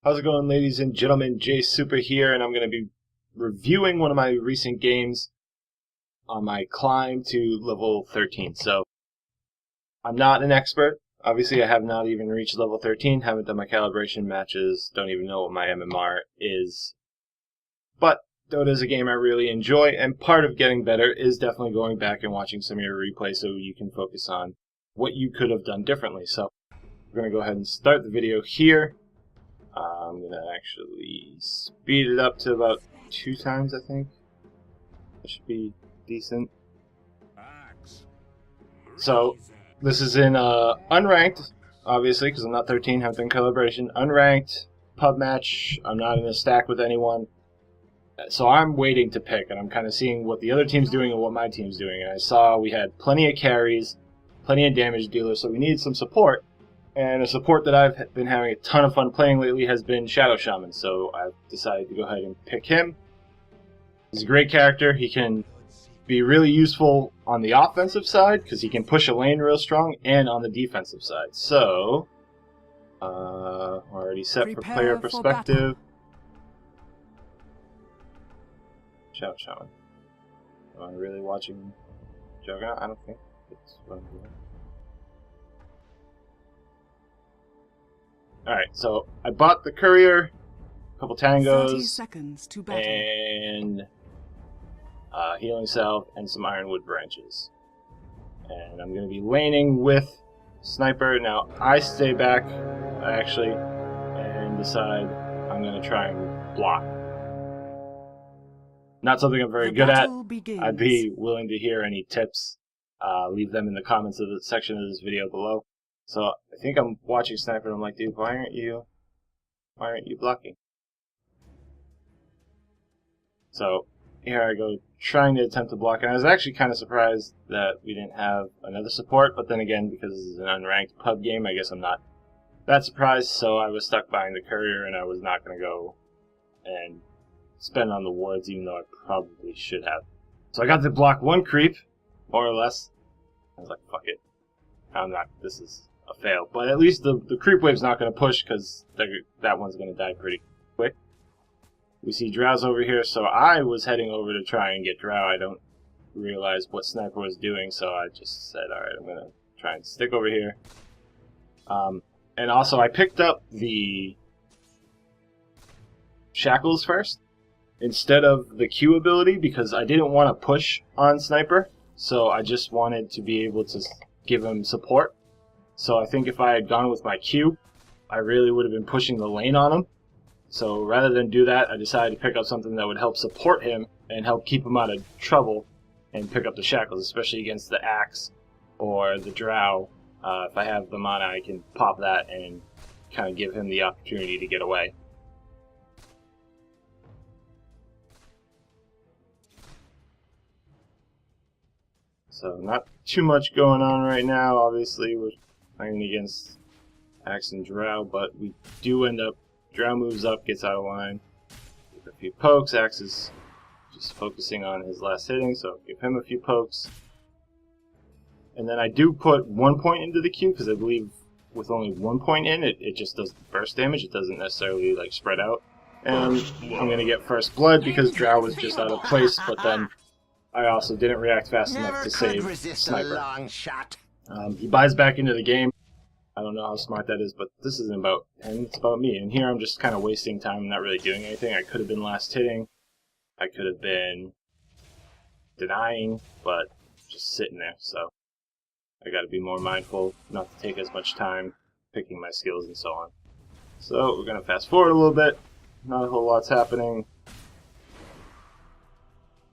How's it going, ladies and gentlemen? Supa here, and I'm going to be reviewing one of my recent games on my climb to level 13. So, I'm not an expert. Obviously, I have not even reached level 13, haven't done my calibration matches, don't even know what my MMR is. But Dota is a game I really enjoy, and part of getting better is definitely going back and watching some of your replays so you can focus on what you could have done differently. So, we're going to go ahead and start the video here. I'm going to actually speed it up to about 2 times, I think. That should be decent. So, this is in unranked, obviously, because I'm not 13, haven't done calibration. Unranked, pub match, I'm not in a stack with anyone. So I'm waiting to pick, and I'm kind of seeing what the other team's doing and what my team's doing. And I saw we had plenty of carries, plenty of damage dealers, so we needed some support. And a support that I've been having a ton of fun playing lately has been Shadow Shaman, so I've decided to go ahead and pick him. He's a great character. He can be really useful on the offensive side, because he can push a lane real strong, and on the defensive side. So, we're already set for player perspective. Shadow Shaman. Am I really watching Juggernaut? I don't think that's what I'm doing. Alright, so I bought the courier, a couple tangos, 30 seconds to battle. And healing salve, and some ironwood branches. And I'm going to be laning with sniper. Now, I stay back, actually, and decide I'm going to try and block. Not something I'm very good at. I'd be willing to hear any tips. Leave them in the comments of the section of this video below. So I think I'm watching sniper and I'm like, dude, why aren't you blocking? So here I go trying to attempt to block, and I was actually kind of surprised that we didn't have another support, but then again, because this is an unranked pub game, I guess I'm not that surprised. So I was stuck buying the courier, and I was not going to go and spend on the wards, even though I probably should have. So I got to block one creep, more or less. I was like, fuck it. This is a fail. But at least the creep wave's not going to push, because that one's going to die pretty quick. We see Drow's over here, so I was heading over to try and get Drow. I don't realize what sniper was doing, so I just said, alright, I'm going to try and stick over here. And also, I picked up the shackles first, instead of the Q ability, because I didn't want to push on sniper, so I just wanted to be able to give him support. So I think if I had gone with my Q, I really would have been pushing the lane on him. So rather than do that, I decided to pick up something that would help support him and help keep him out of trouble, and pick up the shackles, especially against the axe or the drow. If I have the mana, I can pop that and kind of give him the opportunity to get away. So not too much going on right now. Obviously, we're playing against axe and drow, but we do end up, drow moves up, gets out of line. Give a few pokes. Axe is just focusing on his last hitting, so give him a few pokes. And then I do put 1 point into the Q, because I believe with only 1 point in, it just does burst damage. It doesn't necessarily like spread out. And I'm going to get first blood because drow was just out of place, but then I also didn't react fast enough to save sniper. He buys back into the game. I don't know how smart that is, but this isn't about him, it's about me. And here I'm just kind of wasting time, not really doing anything. I could have been last hitting. I could have been denying, but just sitting there. So I got to be more mindful not to take as much time picking my skills and so on. So we're going to fast forward a little bit. Not a whole lot's happening.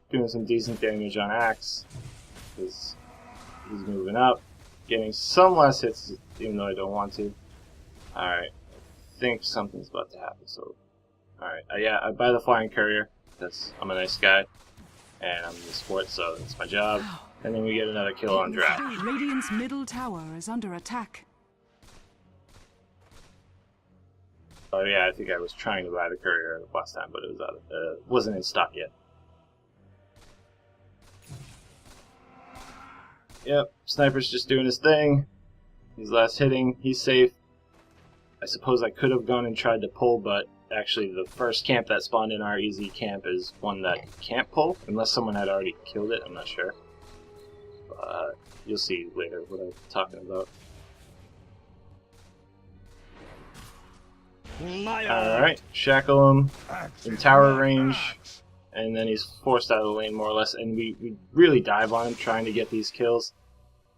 Doing some decent damage on axe, because he's moving up. Getting some less hits, even though I don't want to. Alright, I think something's about to happen, so... Alright, yeah, I buy the flying courier, because I'm a nice guy, and I'm in the sport, so that's my job. And then we get another kill on Drow. Radiant's middle tower is under attack. Oh yeah, I think I was trying to buy the courier last time, but it was wasn't in stock yet. Yep, sniper's just doing his thing. He's last hitting, he's safe. I suppose I could have gone and tried to pull, but actually the first camp that spawned in our easy camp is one that can't pull, unless someone had already killed it, I'm not sure. But you'll see later what I'm talking about. Alright, shackle him in tower range, and then he's forced out of the lane more or less, and we really dive on him trying to get these kills.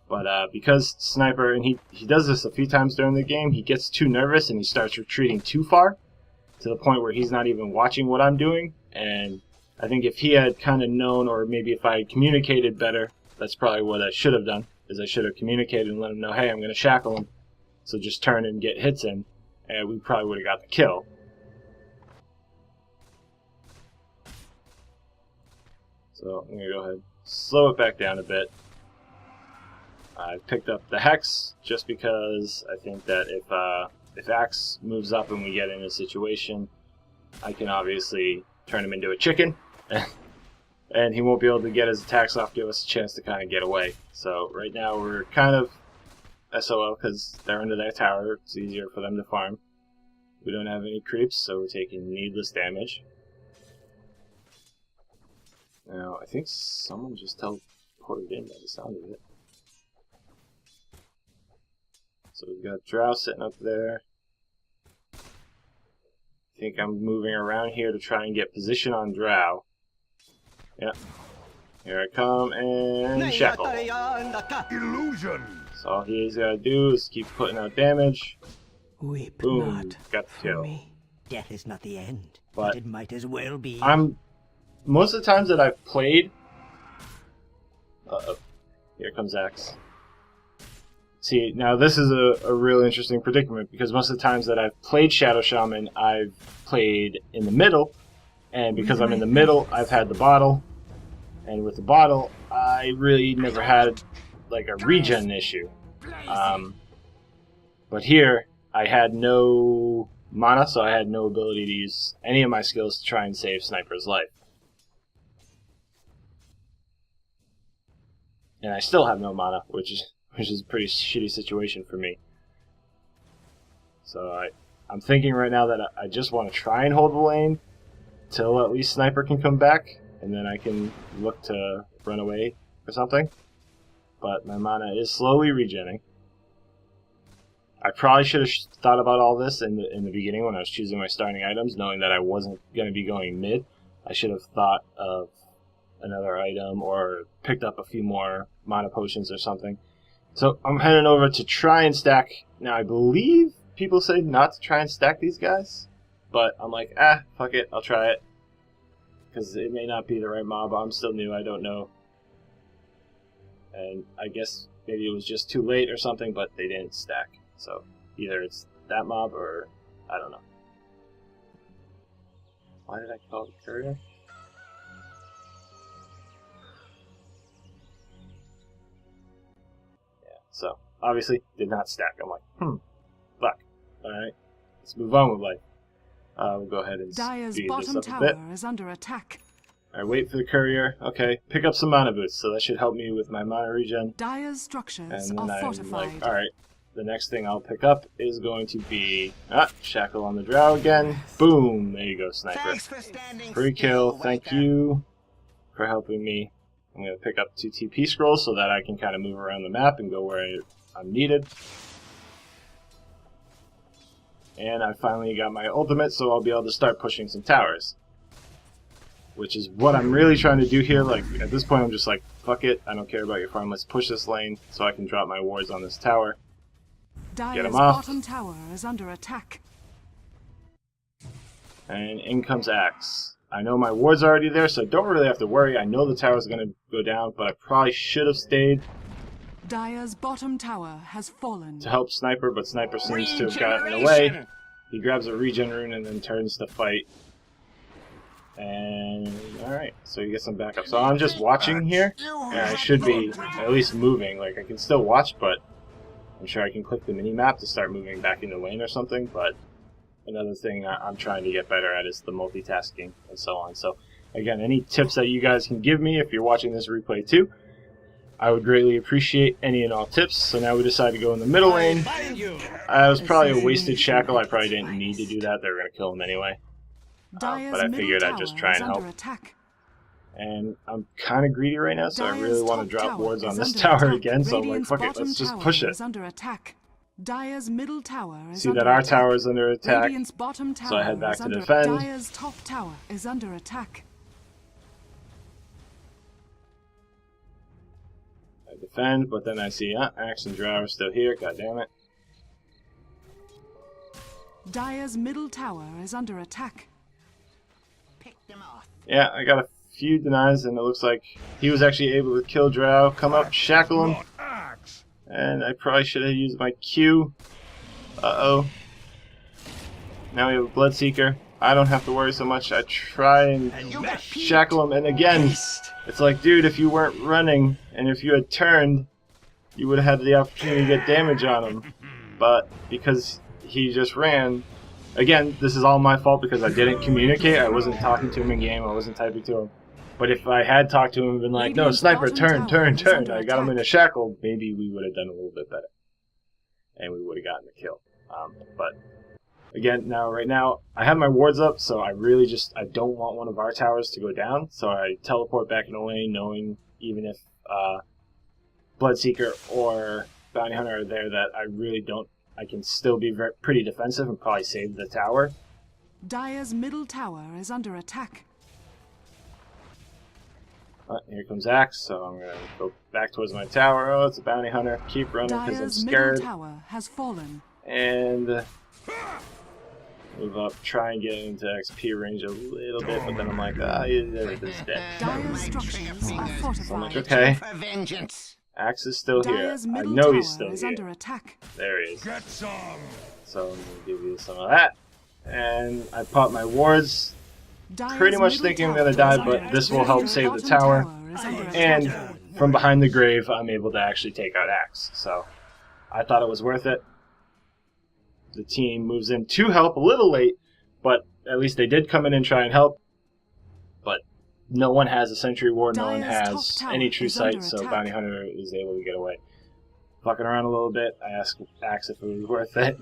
But because Sniper, and he does this a few times during the game, he gets too nervous and he starts retreating too far, to the point where he's not even watching what I'm doing. And I think if he had kind of known, or maybe if I had communicated better, that's probably what I should have done, is I should have communicated and let him know, hey, I'm going to shackle him, so just turn and get hits in, and we probably would have got the kill. So I'm going to go ahead, slow it back down a bit. I picked up the Hex just because I think that if Axe moves up and we get in a situation, I can obviously turn him into a chicken, and he won't be able to get his attacks off, give us a chance to kind of get away. So right now we're kind of SOL because they're under that tower. It's easier for them to farm. We don't have any creeps, so we're taking needless damage. Now, I think someone just teleported in by the sound of it. So we've got Drow sitting up there. I think I'm moving around here to try and get position on Drow. Yep. Here I come and shackle. Illusion. So all he's got to do is keep putting out damage. Weep Boom, not got the kill. for me. Death is not the end, But but it might as well be. Most of the times that I've played... Uh-oh. Here comes Axe. See, now this is a real interesting predicament, because most of the times that I've played Shadow Shaman, I've played in the middle, and because I'm in the middle, I've had the bottle, and with the bottle, I really never had, like, a regen issue. But here, I had no mana, so I had no ability to use any of my skills to try and save Sniper's life. And I still have no mana, which is a pretty shitty situation for me. So I'm thinking right now that I just want to try and hold the lane till at least Sniper can come back, and then I can look to run away or something. But my mana is slowly regenning. I probably should have thought about all this in the beginning when I was choosing my starting items, knowing that I wasn't going to be going mid. I should have thought of another item or picked up a few more mana potions or something. So I'm heading over to try and stack. Now I believe people say not to try and stack these guys, but I'm like, fuck it, I'll try it. Because it may not be the right mob, I'm still new, I don't know. And I guess maybe it was just too late or something, but they didn't stack. So either it's that mob or I don't know. Why did I call it courier? So, obviously, did not stack. I'm like, fuck. Alright, let's move on with life. We'll go ahead and Dire's speed this bottom up a bit. tower is under attack. Alright, wait for the courier. Okay, pick up some mana boots, so that should help me with my mana regen. Dire's structures And then are I'm fortified. like, alright, the next thing I'll pick up is going to be, shackle on the Drow again. Boom, there you go, Sniper. Thanks for standing Free still, kill, thank Waker. you for helping me. I'm going to pick up 2 TP scrolls so that I can kind of move around the map and go where I'm needed. And I finally got my ultimate, so I'll be able to start pushing some towers. Which is what I'm really trying to do here. Like, at this point I'm just like, fuck it, I don't care about your farm, let's push this lane so I can drop my wards on this tower. Dire's him off. bottom tower is under attack. And in comes Axe. I know my ward's already there, so I don't really have to worry. I know the tower's going to go down, but I probably should have stayed Dire's bottom tower has fallen. to help Sniper, but Sniper seems to have gotten away. He grabs a regen rune and then turns to fight. And, alright, so he gets some backup. So I'm just watching here, and I should be at least moving. Like, I can still watch, but I'm sure I can click the mini-map to start moving back into lane or something, but another thing I'm trying to get better at is the multitasking and so on. So, again, any tips that you guys can give me if you're watching this replay too, I would greatly appreciate any and all tips. So now we decide to go in the middle lane. It was probably a wasted shackle. I probably didn't need to do that. They were going to kill him anyway. But I figured I'd just try and help. And I'm kind of greedy right now, so I really want to drop wards on this tower again. So I'm like, fuck it, let's just push it. Dire's middle tower is See under that our attack. tower is under attack, Radiant's bottom tower so I head back is to under defend. Dire's top tower is under attack. I defend, but then I see Axe and Drow are still here. God damn it! Dire's middle tower is under attack. Pick them off. Yeah, I got a few denies, and it looks like he was actually able to kill Drow. Come up, shackle him, and I probably should have used my Q. Uh-oh. Now we have a Bloodseeker. I don't have to worry so much. I try and shackle him, and again, it's like, dude, if you weren't running, and if you had turned, you would have had the opportunity to get damage on him. But because he just ran, again, this is all my fault because I didn't communicate. I wasn't talking to him in game. I wasn't typing to him. But if I had talked to him and been like, no, sniper, turn, I got him in a shackle, maybe we would have done a little bit better. And we would have gotten the kill. But again, right now, I have my wards up, so I really I don't want one of our towers to go down. So I teleport back in the lane, knowing even if Bloodseeker or Bounty Hunter are there, that I can still be pretty defensive and probably save the tower. Dire's middle tower is under attack. Here comes Axe, so I'm gonna go back towards my tower. Oh, it's a Bounty Hunter. Keep running because I'm scared. Dire's middle tower has fallen. And move up, try and get into XP range a little bit, but then I'm like, everything's dead. Dire's structures are fortified. So I'm like, okay. For vengeance. Axe is still here. Dire's I middle know he's tower still is here. under attack. There he is. Get some. So I'm gonna give you some of that. And I pop my wards. Dire's Pretty much middle thinking I'm tower gonna die, is under but this will attack. help save the Radiant's tower. bottom is under And attack. from behind the grave, I'm able to actually take out Axe. So I thought it was worth it. The team moves in to help a little late, but at least they did come in and try and help. But no one has a sentry ward, no one Dire's has top any tower true is under sight, so attack. Bounty Hunter is able to get away. Fucking around a little bit, I asked Axe if it was worth it.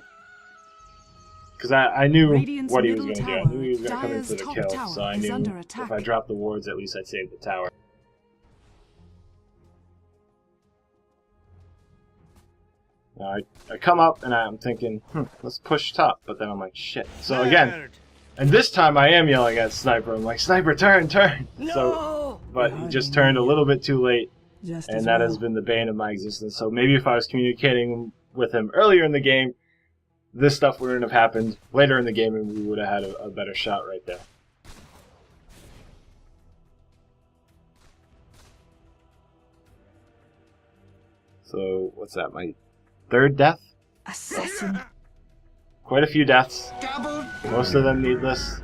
Because I knew Radiant's what he was middle going to do. I tower, knew he was going to come in Dire's for the top kill, tower so I is knew under if attack. I dropped the wards, at least I'd save the tower. Now I come up and I'm thinking, let's push top, but then I'm like, shit. So again, and this time I am yelling at Sniper. I'm like, Sniper, turn! No! So, but he just turned a little bit too late, and that has been the bane of my existence. So maybe if I was communicating with him earlier in the game, this stuff wouldn't have happened later in the game, and we would have had a better shot right there. So, what's that, my third death? Assassin. Quite a few deaths. Double. Most of them needless.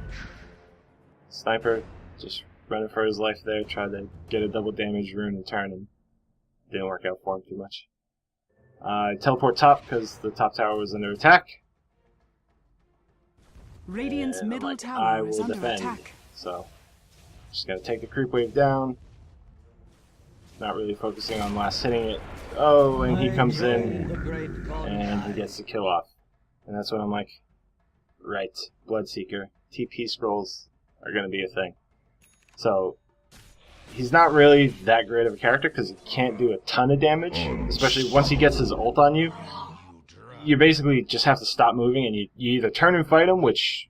Sniper just running for his life there, tried to get a double damage rune and turn, and didn't work out for him too much. I teleport top because the top tower was under attack. Radiant's And I'm middle like, tower I is will under defend. attack. So, just gonna take the creep wave down. Not really focusing on last hitting it. Oh, and he comes in and he gets the kill off. And that's when I'm like, right, Bloodseeker, TP scrolls are gonna be a thing. So, he's not really that great of a character because he can't do a ton of damage, especially once he gets his ult on you. You basically just have to stop moving, and you either turn and fight him, which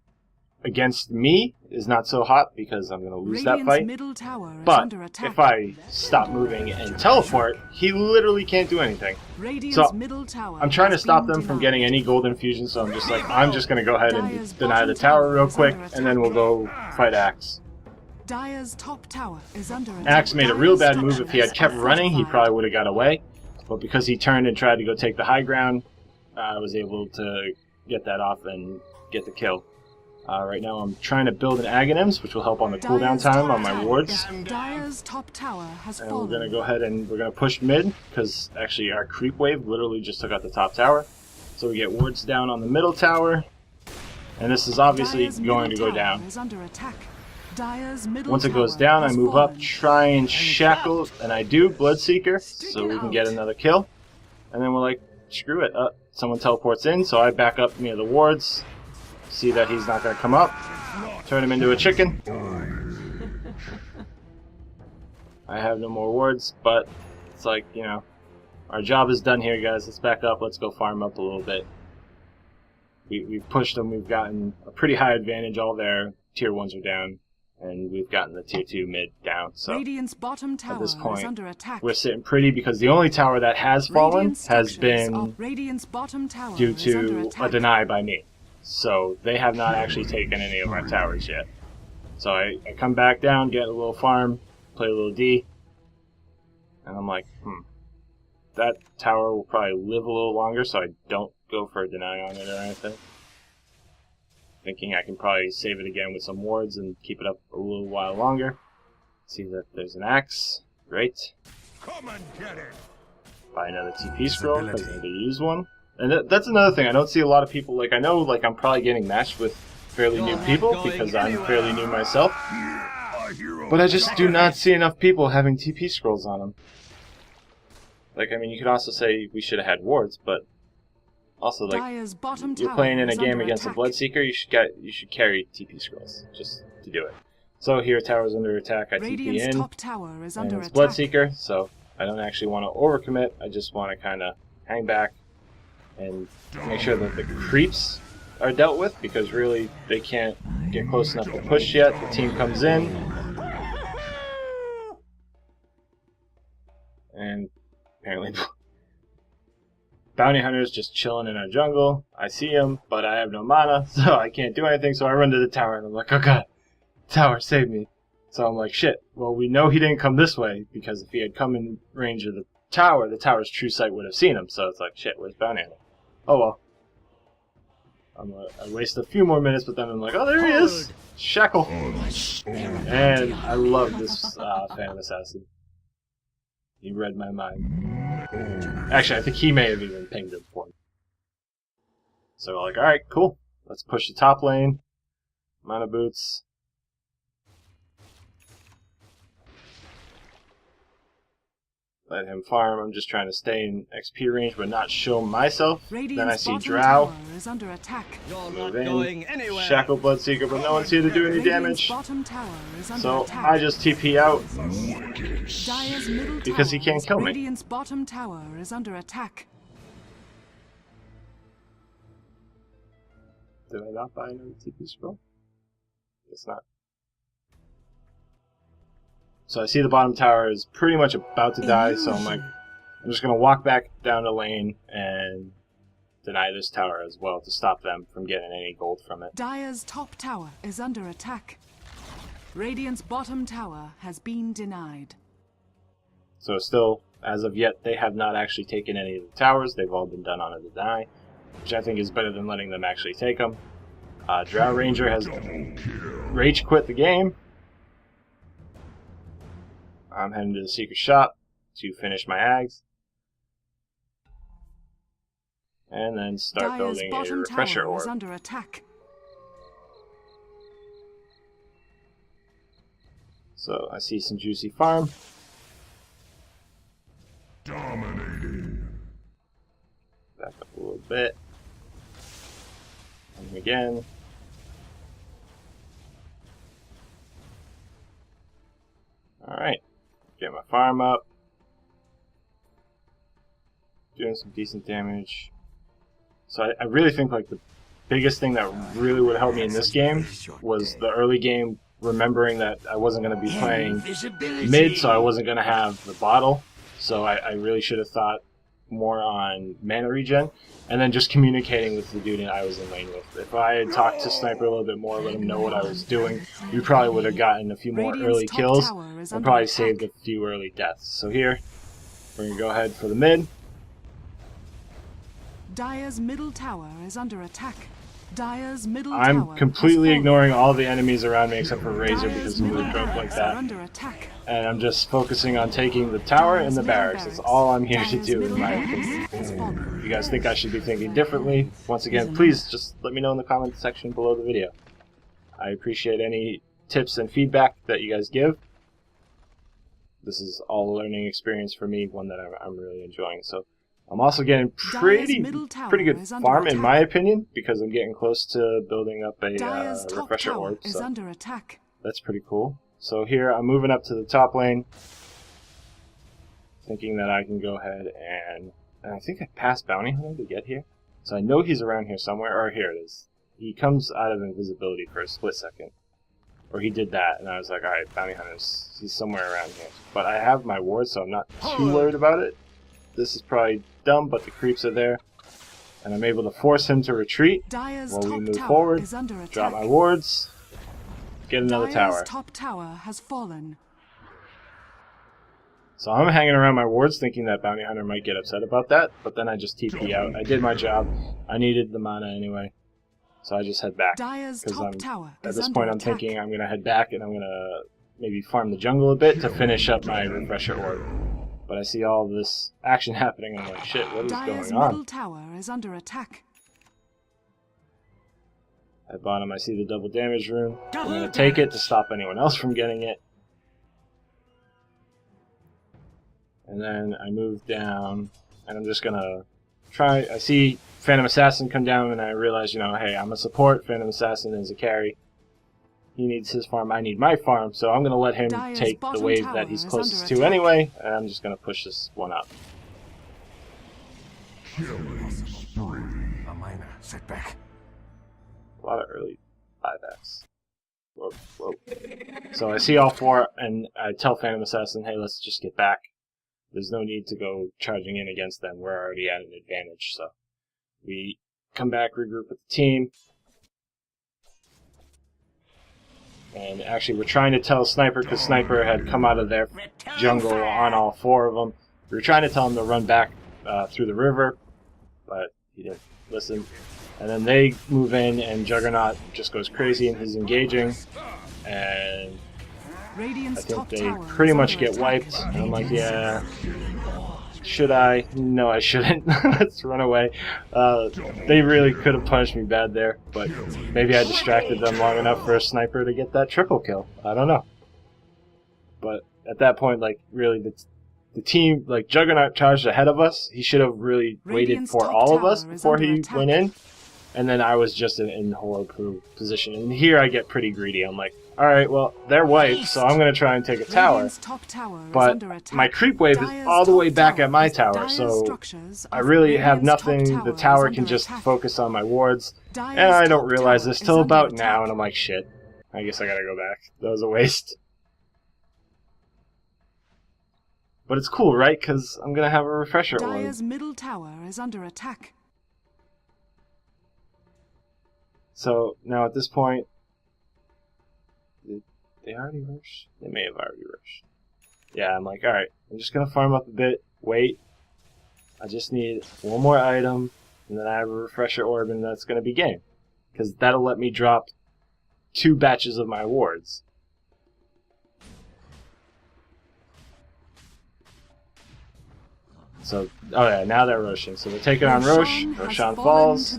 against me is not so hot because I'm going to lose that Radiant's fight. middle tower is But under attack. if I stop moving and teleport, he literally can't do anything. Radiant's So, middle tower I'm trying to has stop been them from denied. getting any golden fusion, so I'm just like, I'm just going to go ahead Dire's and deny bottom the tower tower real is quick, under and then we'll go fight Axe. Dire's top tower is under attack. Axe made a real Dire's bad move. If he had kept structures are running, he fortified. probably would have got away. But because he turned and tried to go take the high ground, I was able to get that off and get the kill. Right now I'm trying to build an Aghanims, which will help on the cooldown Dire's time top on my tower- wards. Dire's top tower has And fallen. we're going to go ahead and we're going to push mid, because actually our creep wave literally just took out the top tower. So we get wards down on the middle tower. And this is obviously Dire's going to middle go tower down. is under attack. Dire's middle Once it goes tower down, I has move up, fallen. try and shackle, and I do, Bloodseeker, so we can get another kill. And then we're like, screw it, someone teleports in, so I back up near the wards, see that he's not going to come up, turn him into a chicken. I have no more wards, but it's like, you know, our job is done here, guys. Let's back up, let's go farm up a little bit. We've pushed them, we've gotten a pretty high advantage, all their tier 1s are down. And we've gotten the tier 2 mid down, so Radiant's bottom tower at this point, is under attack. we're sitting pretty because the only tower that has fallen Radiant has structures been of Radiant's bottom tower due is under to a attack. deny by me. So they have not actually taken any of our towers yet. So I come back down, get a little farm, play a little D, and I'm like, that tower will probably live a little longer, so I don't go for a deny on it or anything. Thinking I can probably save it again with some wards and keep it up a little while longer. See that there's an axe. Great. Come and get it. Buy another TP scroll because I need to use one. And that's another thing. I don't see a lot of people, like, I know, like, I'm probably getting matched with fairly new people because I'm fairly new myself. But I just do not see enough people having TP scrolls on them. Like, I mean, you could also say we should have had wards, but also, like, Dire's bottom you're tower playing in a is game under against a attack. Bloodseeker, you should carry TP scrolls just to do it. So here, tower's under attack. I TP Radiant's in, top tower is and under it's attack. Bloodseeker, so I don't actually want to overcommit. I just want to kind of hang back and make sure that the creeps are dealt with, because really they can't get close enough to push yet. The team comes in, and apparently Bounty Hunter's just chilling in our jungle. I see him, but I have no mana, so I can't do anything, so I run to the tower, and I'm like, oh god, tower, save me. So I'm like, shit, well, we know he didn't come this way, because if he had come in range of the tower's true sight would have seen him, so it's like, shit, where's Bounty Hunter? Oh well. I waste a few more minutes, but then I'm like, oh, there he is! Shackle! And I love this Phantom Assassin. He read my mind. Actually, I think he may have even pinged him for me. So we're like, alright, cool. Let's push the top lane. Mana boots. Let him farm. I'm just trying to stay in XP range, but not show myself. Radiant's Then I see bottom Drow. tower is under attack. You're Move not in. going anywhere. Shackle Bloodseeker, but no one's here to do any Radiant's damage. bottom tower is under So attack. I just TP out. Dire's middle Because he tower can't is- kill me. Radiant's bottom tower is under attack. Did I not buy another TP scroll? Guess not. So I see the bottom tower is pretty much about to die, so I'm like, I'm just going to walk back down the lane and deny this tower as well to stop them from getting any gold from it. Dire's top tower is under attack. Radiant's bottom tower has been denied. So still, as of yet, they have not actually taken any of the towers. They've all been done on a deny, which I think is better than letting them actually take them. Drow Ranger has rage quit the game. I'm heading to the secret shop to finish my ags. And then start Dire's building a bottom refresher tower is orb. under attack. So I see some juicy farm. Dominating. Back up a little bit. And again. Alright. Get my farm up. Doing some decent damage. So I really think like the biggest thing that really would help me in this game was the early game, remembering that I wasn't going to be playing mid, so I wasn't going to have the bottle. So I really should have thought more on mana regen, and then just communicating with the dude I was in lane with. If I had talked to Sniper a little bit more, let him know what I was doing, we probably would have gotten a few more Radiant's early top kills, tower is and under probably attack. saved a few early deaths. So here, we're going to go ahead for the mid. Dire's middle tower is under attack. Dire's middle tower I'm has completely fallen. ignoring all the enemies around me except for Razor Dire's because he middle was drunk like barracks are that. under attack. And I'm just focusing on taking the tower and the barracks. That's all I'm here to Dire's do, in middle my barracks opinion. has fallen. If you guys think I should be thinking differently, once again, please just let me know in the comment section below the video. I appreciate any tips and feedback that you guys give. This is all a learning experience for me, one that I'm really enjoying. So I'm also getting pretty good farm in my opinion, because I'm getting close to building up a refresher orb. So under attack. That's pretty cool. So here I'm moving up to the top lane, thinking that I can go ahead and I think I passed Bounty Hunter to get here. So I know he's around here somewhere, or here it is. He comes out of invisibility for a split second. Or he did that, and I was like, alright, Bounty Hunter's, he's somewhere around here. But I have my ward, so I'm not too worried about it. This is probably dumb, but the creeps are there. And I'm able to force him to retreat while we move forward, drop my wards, get another tower. Top tower has fallen. So I'm hanging around my wards thinking that Bounty Hunter might get upset about that, but then I just TP out. I did my job. I needed the mana anyway. So I just head back. Because at this point I'm thinking I'm going to head back and I'm going to maybe farm the jungle a bit to finish up my refresher orb. But I see all this action happening and I'm like, shit, what is going on? Middle tower is under attack. At bottom I see the double damage rune. I'm going to take it to stop anyone else from getting it. And then I move down and I'm just going to try. I see Phantom Assassin come down and I realize, you know, hey, I'm a support. Phantom Assassin is a carry. He needs his farm, I need my farm, so I'm going to let him take the wave that he's closest to anyway, and I'm just going to push this one up. Killing spree. A minor setback. A lot of early buybacks. Whoa, whoa. So I see all four, and I tell Phantom Assassin, hey, let's just get back. There's no need to go charging in against them. We're already at an advantage, so we come back, regroup with the team. And actually, we're trying to tell Sniper, because Sniper had come out of their jungle on all four of them. We were trying to tell him to run back through the river, but he didn't listen. And then they move in, and Juggernaut just goes crazy, and he's engaging. And I think they pretty much get wiped. And I'm like, yeah, should I? No, I shouldn't. Let's run away. They really could have punished me bad there, but maybe I distracted them long enough for a Sniper to get that triple kill. I don't know. But at that point, like, really, the team, like, Juggernaut charged ahead of us. He should have really waited for all of us before he went in. And then I was just in horrible position. And here I get pretty greedy. I'm like, alright, well, they're wiped, so I'm going to try and take a tower. But my creep wave is all the way back at my tower, so I really have nothing. The tower can just focus on my wards. And I don't realize this till about now, and I'm like, shit. I guess I gotta go back. That was a waste. But it's cool, right? Because I'm going to have a refresher orb. Dire's middle tower is under attack. So now at this point, did they already rush? They may have already rushed. Yeah, I'm like, alright, I'm just going to farm up a bit, wait. I just need one more item, and then I have a refresher orb, and that's going to be game. Because that'll let me drop 2 batches of my wards. So, oh yeah, now they're rushing. So they're taking on Rosh. Roshan falls.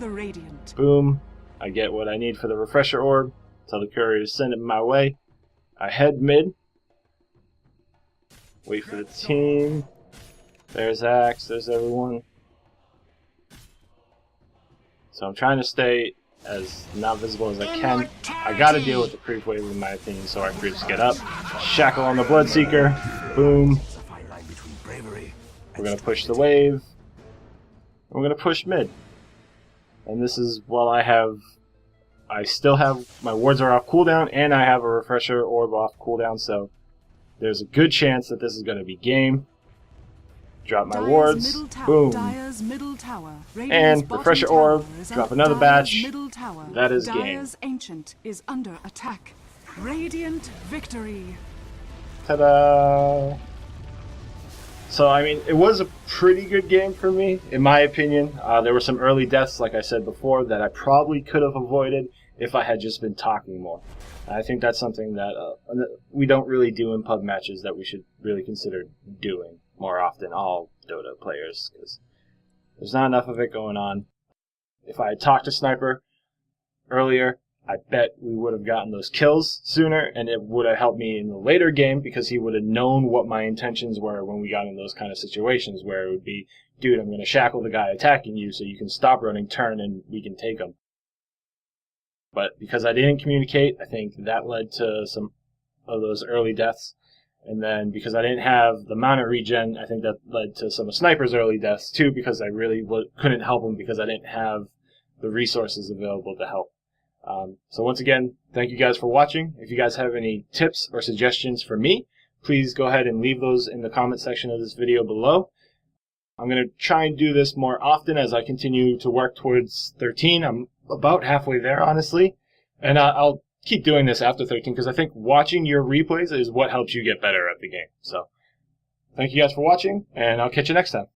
Boom. I get what I need for the refresher orb. Tell the courier to send it my way. I head mid. Wait for the team. There's Axe. There's everyone. So I'm trying to stay as not visible as I can. I gotta deal with the creep wave in my opinion, so our creeps get up. Shackle on the Bloodseeker. Boom. We're gonna push the wave. We're gonna push mid. And this is while I still have, my wards are off cooldown, and I have a refresher orb off cooldown, so there's a good chance that this is going to be game. Drop my wards, boom, and refresher orb, drop another batch, that is game. Dire's Ancient is under attack. Radiant victory. Ta-da! So, I mean, it was a pretty good game for me, in my opinion. There were some early deaths, like I said before, that I probably could have avoided if I had just been talking more. I think that's something that we don't really do in pub matches that we should really consider doing more often, all Dota players, because there's not enough of it going on. If I had talked to Sniper earlier, I bet we would have gotten those kills sooner, and it would have helped me in the later game because he would have known what my intentions were when we got in those kind of situations where it would be, dude, I'm going to shackle the guy attacking you so you can stop running, turn, and we can take him. But because I didn't communicate, I think that led to some of those early deaths. And then because I didn't have the mounted regen, I think that led to some of Sniper's early deaths too, because I really couldn't help him because I didn't have the resources available to help. So once again, thank you guys for watching. If you guys have any tips or suggestions for me, please go ahead and leave those in the comment section of this video below. I'm going to try and do this more often as I continue to work towards 13. I'm about halfway there, honestly. And I'll keep doing this after 13 because I think watching your replays is what helps you get better at the game. So thank you guys for watching, and I'll catch you next time.